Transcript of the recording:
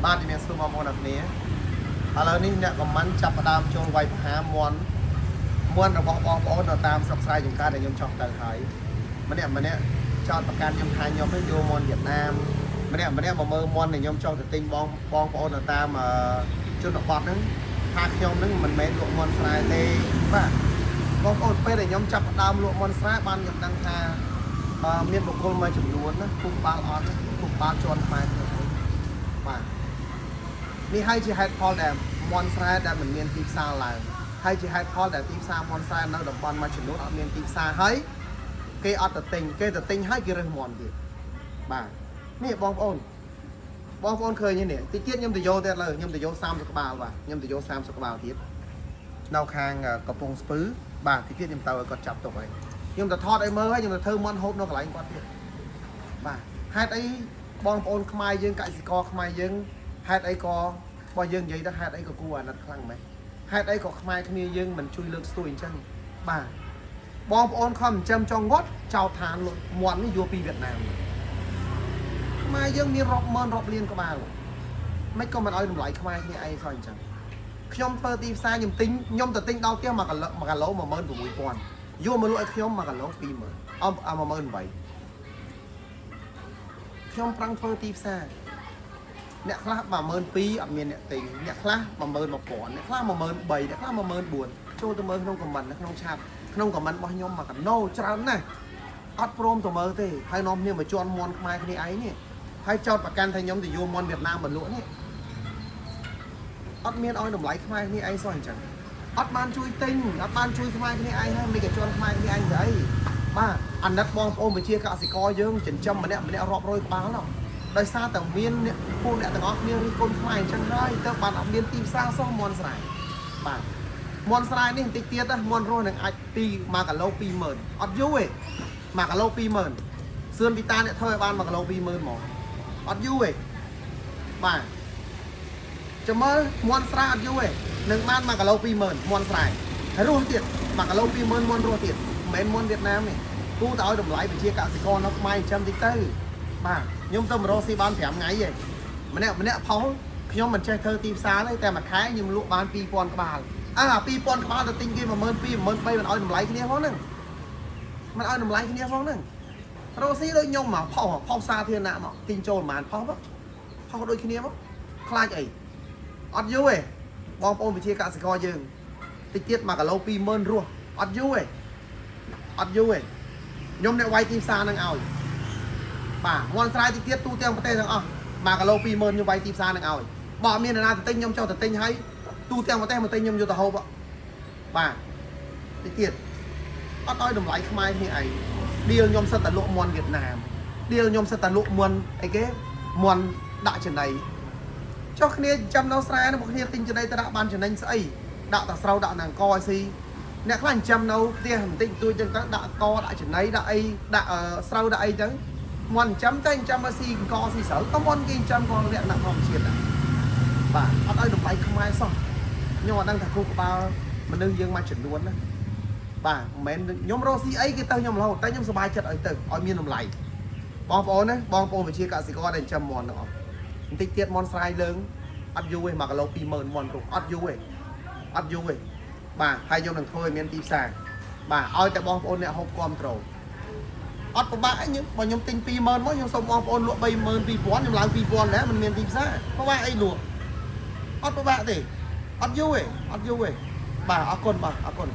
បាទជំរាបសួរបងប្អូនអរគ្នាឥឡូវនេះអ្នកខមមិនចាប់ផ្ដើមចូលវាយប្រហារមន់របស់បងប្អូននៅតាមស្រុកស្រែចំការដែលខ្ញុំចង់ទៅហើយម្នាក់ចោតប្រកាន់ខ្ញុំថាខ្ញុំនេះយកមន់វៀតណាមម្នាក់មកមើលមន់ដែលខ្ញុំចង់ទៅទិញបងប្អូននៅតាមជនបទហ្នឹងថាខ្ញុំហ្នឹងមិនមែនលក់មន់ស្រែទេបាទបងប្អូនពេលដែលខ្ញុំចាប់ផ្ដើមលក់មន់ស្រែបានខ្ញុំដឹងថាមានបុគ្គលមួយចំនួនណាពុកបាល់អត់ពុកបាល់ជន់ខ្មែរបាទនេះហើយជាហេតុផលដែលមន់ស្រែដែលមិនមានទីផ្សារឡើងហើយជាហេតុផលដែលទីផ្សារមន់ស្រែនៅតំបន់មួយចំនួនអត់មានទីផ្សារហើយគេអត់ទៅទិញគេទៅទិញហើយគេរើសមន់ទៀតបាទនេះបងប្អូនឃើញនេះតិចទៀតខ្ញុំទៅយកទៀតលើខ្ញុំទៅយក30ក្បាលបាទខ្ញុំទៅយក30ក្បាលទៀតនៅខាងកំពង់ស្ពឺបាទតិចទៀតខ្ញុំទៅឲ្យគាត់ចាប់ទុកហើយខ្ញុំទៅថតឲ្យមើលហើយខ្ញុំទៅធ្វើមន់ហូបនៅកន្លែងគាត់ទៀតបាទហេតុអីបងប្អូនខ្មែរយើងកសិករខ្មែរយើងហេតុអីក៏បើយើងនិយាយទៅហេតុអីក៏គួរអាណិតខ្លាំងម៉េចហេតុអីក៏ខ្មែរគ្នាយើងមិនជួយលើកស្ទួយអញ្ចឹងបាទបងប្អូនខំចិញ្ចឹមចង់ងត់ចោលឋានលក់មន់នេះយកពីវៀតណាមខ្មែរយើងមានរាប់ម៉ឺនរាប់លានក្បាលមិនក៏មិនឲ្យតម្លៃខ្មែរគ្នាឯងខំអញ្ចឹងខ្ញុំធ្វើទីផ្សារខ្ញុំទៅទិញដល់ផ្ទះ1គីឡូ16000យកមកលក់ឲ្យខ្ញុំ1គីឡូ2000018000ខ្ញុំប្រាំងធ្វើទីផ្សារអ្នកខ្លះ12000អត់មានអ្នកទិញអ្នកខ្លះ11000អ្នកខ្លះ13000អ្នកខ្លះ14000ចូលទៅមើលក្នុងខមមិនក្នុងឆាតក្នុងខមមិនរបស់ខ្ញុំមកកណូច្រើនណាស់អត់ព្រមទៅមើលទេហើយនាំគ្នាមកជន់មន់ខ្មែរគ្នាឯងនេះហើយចោតប្រកាន់ថាខ្ញុំទៅយកមន់វៀតណាមមកលក់នេះអត់មានឲ្យតម្លៃខ្មែរគ្នាឯងសោះអញ្ចឹងអត់បានជួយទិញអត់បានជួយខ្មែរគ្នាឯងហើយមិនក៏ជន់ខ្មែរគ្នាឯងទៅអីបាទអាណិតបងប្អូនប្រជាកសិករយើងចិញ្ចឹមម្នាក់រាប់រយក្បាលនោះដោយសារតែមានពួកអ្នកទាំងអស់គ្នារិះគន់ខ្មែរអញ្ចឹងហើយទៅបានអត់មានទីផ្សារសោះមន់ស្រែបាទមន់ស្រែនេះបន្តិចទៀតណាមន់រស់នឹងអាចពី1គីឡូ20000អត់យូរទេ1គីឡូ20000សឿនវីតាអ្នកធ្វើឲ្យបាន1គីឡូ20000មកអត់យូរទេបាទចាំមើលមន់ស្រែអត់យូរទេនឹងបាន1គីឡូ20000មន់ស្រែហើយរស់ទៀត1គីឡូ20000មន់រស់ទៀតមិនមែនមន់វៀតណាមទេគូទៅឲ្យតម្លៃប្រជាកសិករនៅខ្មែរចិញ្ចឹមតិចទៅបាទខ្ញុំទៅមករកស៊ីបាន5ថ្ងៃឯងម្នាក់ផលខ្ញុំមិនចេះធ្វើទីផ្សារទេតែមួយខែខ្ញុំលក់បាន2000ក្បាល2000ក្បាលទៅទិញគេ12000 13000មិនឲ្យតម្លៃគ្នាផងហ្នឹងមិនឲ្យតម្លៃគ្នាផងហ្នឹងរកស៊ីដូចខ្ញុំមកផុសសាធារណៈមកទិញចូលប្រហែលផុសដូចគ្នាមកខ្លាចអីអត់យូរទេបងប្អូនវិជាកសិករយើងតិចទៀត1គីឡូ20000រស់អត់យូរទេខ្ញុំអ្នកវាយទីផ្សារនឹងឲ្យបាទមន់ស្រែតិចទៀតទូទាំងប្រទេសទាំងអស់1គីឡូ20000ខ្ញុំវាយទីផ្សារនឹងឲ្យបើអត់មានអ្នកណាទៅទិញខ្ញុំចុះទៅទិញឲ្យទូទាំងប្រទេសមកទិញខ្ញុំយកទៅហូបបាទតិចទៀតអត់ឲ្យតម្លៃខ្មែរគ្នាឯងឌីលខ្ញុំសិតតែលក់មន់វៀតណាមឌីលខ្ញុំសិតតែលក់មន់អីគេមន់ដាក់ចំណីចុះគ្នាចាំនៅស្រែនោះពួកគ្នាទិញចំណីទៅដាក់បានចំណេញស្អីដាក់តែស្រូវដាក់នៅអង្គឲ្យស៊ីអ្នកខ្លះចាំនៅផ្ទះបន្តិចបន្តួចចឹងទៅដាក់អង្គដាក់ចំណីដាក់អីដាក់ស្រូវដាក់អីចឹងមន់ចាំតែចាំមកស៊ីអង្គស៊ីស្រូវក៏មន់គេចាំក៏លក្ខណៈធម្មជាតិដែរបាទអត់ឲ្យតម្លៃខ្មែរសោះខ្ញុំអត់ដឹងថាគូក្បាលមនុស្សយើងមកចំនួនណាបាទមិនមែនខ្ញុំរកស៊ីអីគេទៅខ្ញុំរហូតតែខ្ញុំសប្បាយចិត្តឲ្យទៅឲ្យមានតម្លៃបងប្អូនណាបងប្អូនវិជាកសិករដែលចិញ្ចឹមមន់ទាំងអស់បន្តិចទៀតមន់ស្រែលើងអត់យូរទេ1គីឡូ20000មន់រុះអត់យូរទេបាទហើយខ្ញុំនឹងធ្វើឲ្យមានទីផ្សារបាទឲ្យតែបងប្អូនអ្នកហូបគ្រប់ត្រូលអត់ពិបាកខ្ញុំបើខ្ញុំទិញ20000មកខ្ញុំសូមបងប្អូនលក់32000ខ្ញុំឡើង2000ដែរមិនមានទីផ្សារពិបាកអីលក់អត់ពិបាកទេអត់យូរទេបាទអរគុណបាទអរគុណ